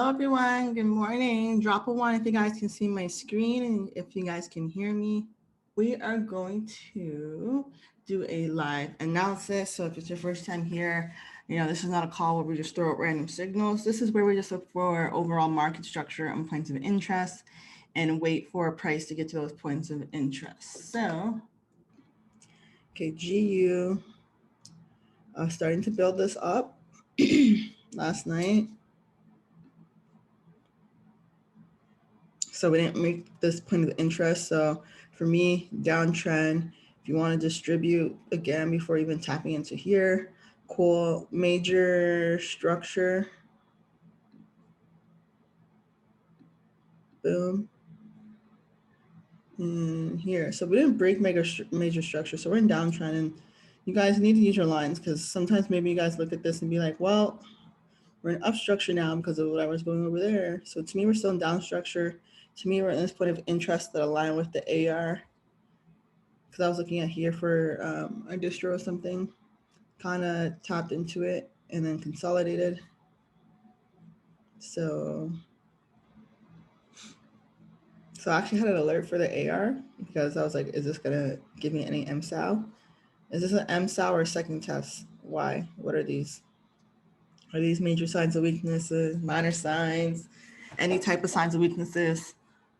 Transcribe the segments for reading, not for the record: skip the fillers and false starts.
Hello, everyone. Good morning. Drop a one if you guys can see my screen and if you guys can hear me. We are going to do a live analysis. So if it's your first time here, this is not a call where we just throw out random signals. This is where we just look for overall market structure and points of interest and wait for a price to get to those points of interest. So, okay, GU, starting to build this up last night. So we didn't make this point of interest. So for me, downtrend, if you want to distribute again before even tapping into here, cool, major structure, boom, and here. So we didn't break major structure. So we're in downtrend, and you guys need to use your lines because sometimes maybe you guys look at this and be like, well, we're in up structure now because of whatever's going over there. So to me, we're still in down structure. To me, we're in this point of interest that align with the AR. Because I was looking at here for a distro or something, kind of tapped into it and then consolidated. So I actually had an alert for the AR because I was like, is this gonna give me any MSAL? Is this an MSAL or a second test? Why? What are these? Are these major signs of weaknesses, minor signs, any type of signs of weaknesses?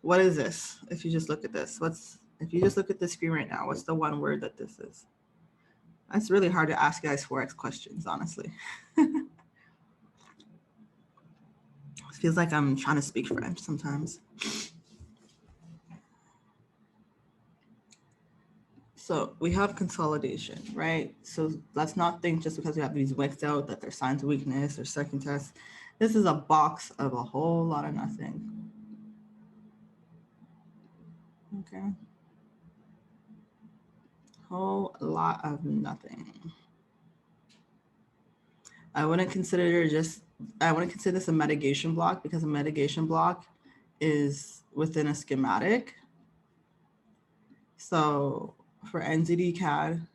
What is this? If you just look at this, if you just look at the screen right now, what's the one word that this is? That's really hard to ask guys Forex questions, honestly. It feels like I'm trying to speak French sometimes. So we have consolidation, right? So let's not think just because we have these wicks out that they're signs of weakness or second test. This is a box of a whole lot of nothing. Okay. Whole lot of nothing. I wouldn't consider this a mitigation block because a mitigation block is within a schematic. So for NZD CAD,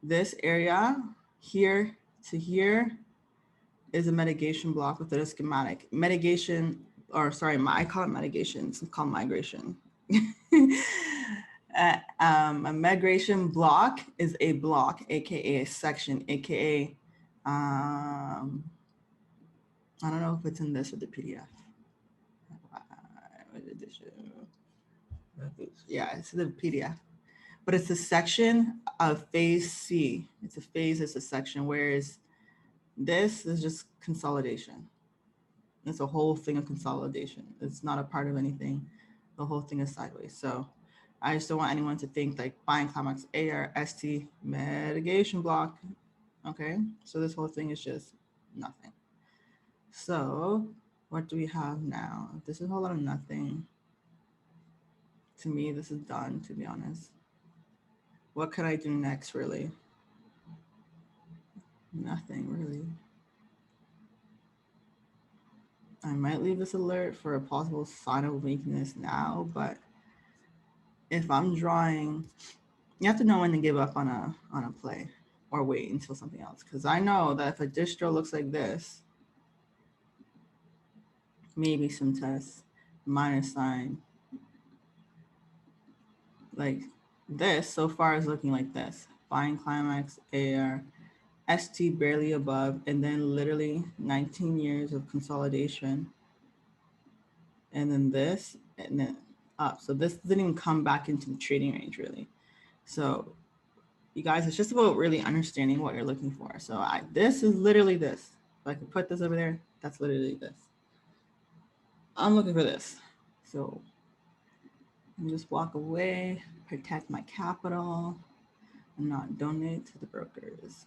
this area here to here is a mitigation block within a schematic. Mitigation, or sorry, I call it mitigation, it's called migration. A migration block is a block, AKA a section, AKA, I don't know if it's in this or the PDF. Yeah, it's the PDF. But it's a section of phase C. It's a section, whereas this is just consolidation. It's a whole thing of consolidation. It's not a part of anything. The whole thing is sideways. So I just don't want anyone to think like buying climax AR, ST, mitigation block. Okay, so this whole thing is just nothing. So what do we have now? This is a whole lot of nothing. To me, this is done, to be honest. What can I do next, really? Nothing, really. I might leave this alert for a possible sign of weakness now, but if I'm drawing, you have to know when to give up on a play or wait until something else. Because I know that if a distro looks like this, maybe some tests, minus sign, like this so far is looking like this. Buying climax, AR, ST barely above, and then literally 19 years of consolidation. And then this, and then up. So this didn't even come back into the trading range really. So you guys, it's just about really understanding what you're looking for. So this is literally this. If I could put this over there, that's literally this. I'm looking for this. So I'll just walk away, protect my capital, and not donate to the brokers.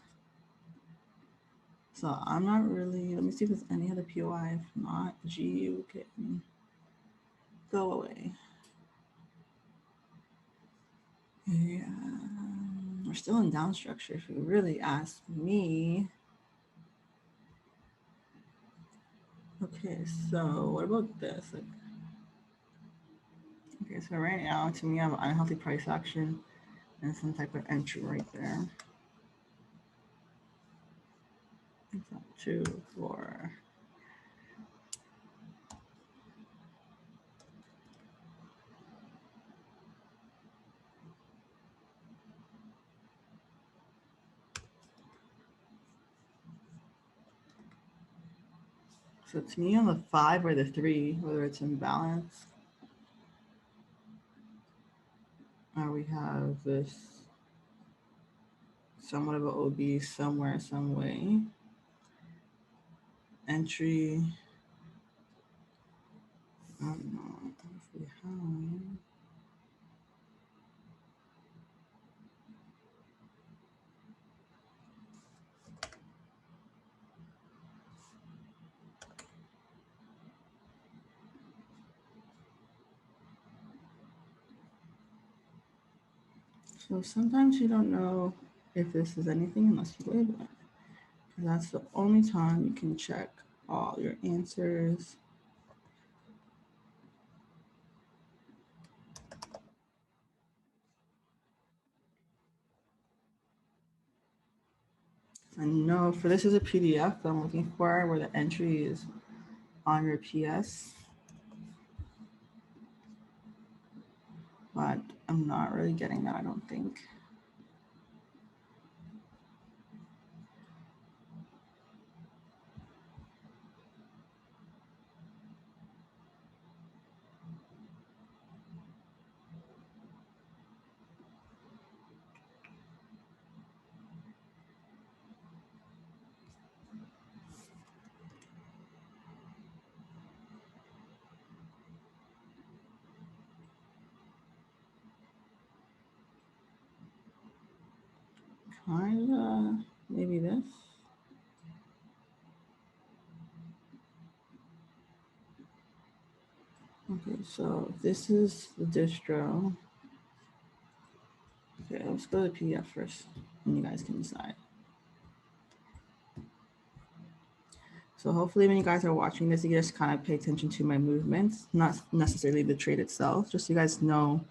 So I'm not really, let me see if there's any other POI. If not, GU can go away. Yeah, we're still in down structure if you really ask me. Okay, so what about this? Okay, so right now, to me, I have an unhealthy price action and some type of entry right there. 2, 4. So to me on the 5 or the 3, whether it's in balance, or we have this somewhat of an OB somewhere, some way. Entry, I don't know if we have. So sometimes you don't know if this is anything unless you label it. Because that's the only time you can check all your answers. I know for this is a PDF that I'm looking for where the entry is on your PS. But I'm not really getting that, I don't think. Kinda, maybe this. Okay, so this is the distro. Okay, let's go to the PDF first, and you guys can decide. So hopefully when you guys are watching this, you just kind of pay attention to my movements, not necessarily the trade itself, just so you guys know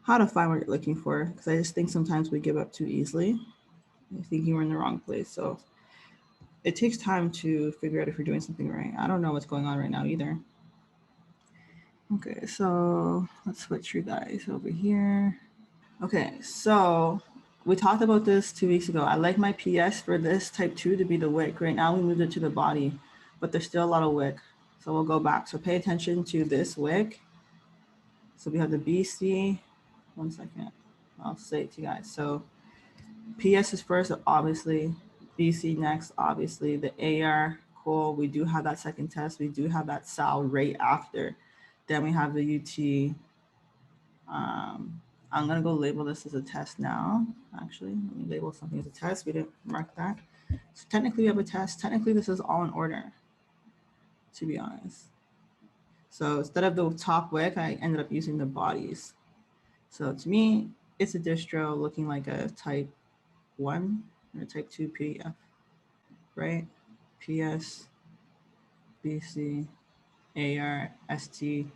how to find what you're looking for. Because I just think sometimes we give up too easily, thinking we're in the wrong place. So it takes time to figure out if you're doing something right. I don't know what's going on right now either. Okay, so let's switch you guys over here. Okay, so we talked about this 2 weeks ago. I like my PS for this type 2 to be the wick. Right now we moved it to the body, but there's still a lot of wick. So we'll go back. So pay attention to this wick. So we have the BC. One second. I'll say it to you guys. So PS is first, obviously. BC next, obviously. The AR, cool. We do have that second test. We do have that SAL right after. Then we have the UT. I'm going to go label this as a test now. Actually, let me label something as a test. We didn't mark that. So technically we have a test. Technically this is all in order, to be honest. So instead of the top wick, I ended up using the bodies. So to me, it's a distro looking like a type 1 or a type 2 PDF, right? PS, BC, AR, ST,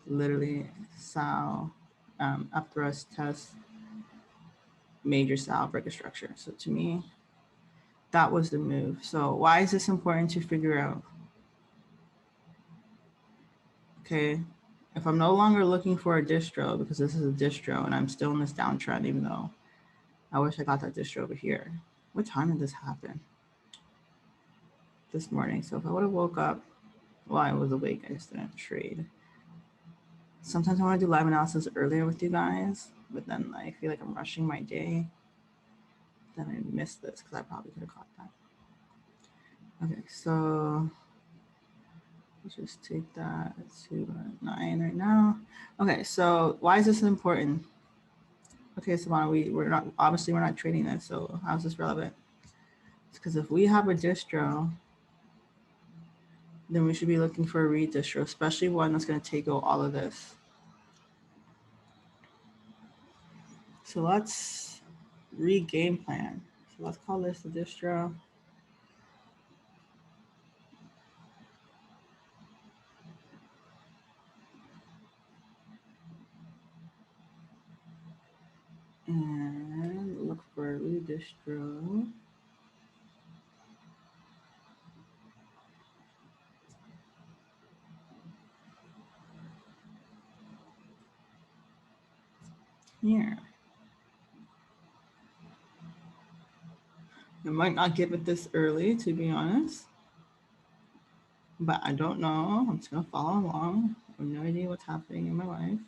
literally SAL, upthrust test, major SAL breaker structure. So to me, that was the move. So why is this important to figure out? Okay, if I'm no longer looking for a distro, because this is a distro and I'm still in this downtrend, even though I wish I got that distro over here. What time did this happen? This morning. So if I would have woke up while I was awake, I just didn't trade. Sometimes I want to do live analysis earlier with you guys, but then I feel like I'm rushing my day. Then I missed this because I probably could have caught that. Okay, so let's just take that to 9 right now. Okay, so why is this important? Okay, Savannah, we're not, obviously we're not trading this, so how's this relevant? It's because if we have a distro, then we should be looking for a read distro, especially one that's going to take out all of this. So let's read game plan. So let's call this the distro. And look for a read distro. Here. I might not give it this early, to be honest. but I don't know. I'm just gonna follow along. I have no idea what's happening in my life.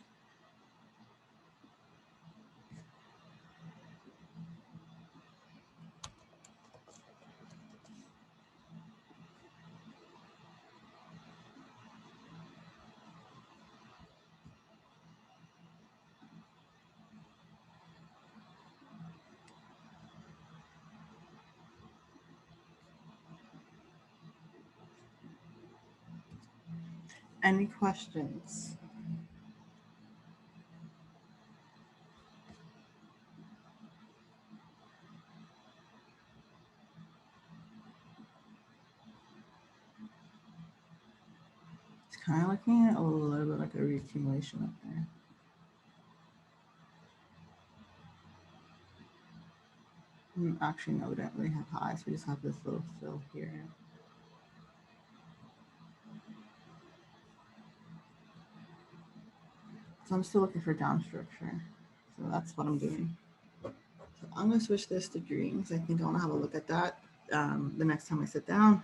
Any questions? It's kind of looking a little bit like a reaccumulation up there. Actually, no, we don't really have highs. We just have this little fill here. So I'm still looking for down structure. So that's what I'm doing. So I'm going to switch this to greens. I think I want to have a look at that the next time I sit down.